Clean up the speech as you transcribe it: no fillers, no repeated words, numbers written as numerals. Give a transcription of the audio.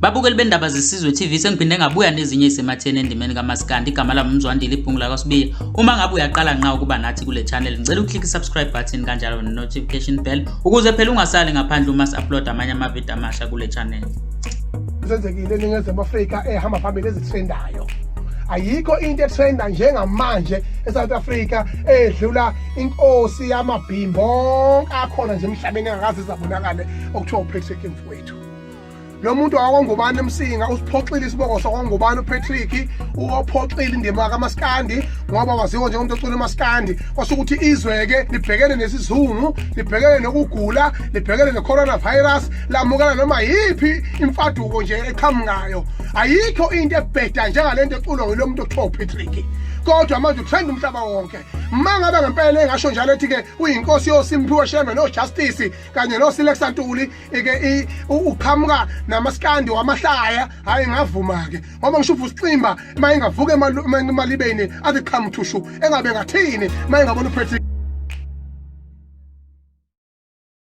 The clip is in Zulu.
Babukeli bendaba zesizwe TV sengiphinde ngabuya nezinye isematheni endimeni kaMaskandi igama lami Mzwandile Iphungula kwaSibiya. Uma ngabe uyaqala nqa ukuba nathi kule channel ngicela uklik subscribe button kanjalo ne notification bell ukuze phela ungasali ngaphandle uma upload amanye amavideo amasha kule channel. Senzekile eNingizimu Afrika ehamba phambili ezitrendayo. Ayikho into etrenda njengamanje eSouth Africa edlula inkosi yamabhimbo akhona nje emhlabeni engakaze zabonakala okuthiwa uPatrick Mfowethu. Lo muntu akongubani emsinga usiphoxile isiboko sokongubani uPatrick uphoxile indima kaMaskandi ngoba waziwa nje umuntu ocula uMaskandi kwasukuthi izweke libhekene nesizungu libhekene nokugula libhekene necoronavirus lamukela noma yipi imfaduko nje eqhamukayo. Ayikho into ebheda njengalento eculwa ngilo muntu okuthiwa uPatrick. Kodwa manje utrend umhlaba wonke. Mangabe ngempela engasho njalo ethi ke uyinkosi yoSimphiwe Shembe no Justice kanye no Silexa Ntuli ke uqhamuka namaskandi wamahlaya hayi ngavuma ke ngoba ngisho uVusiximba mayingavuka emalibeni athi qhamuthushu engabe ngathini mayingabona uPatrick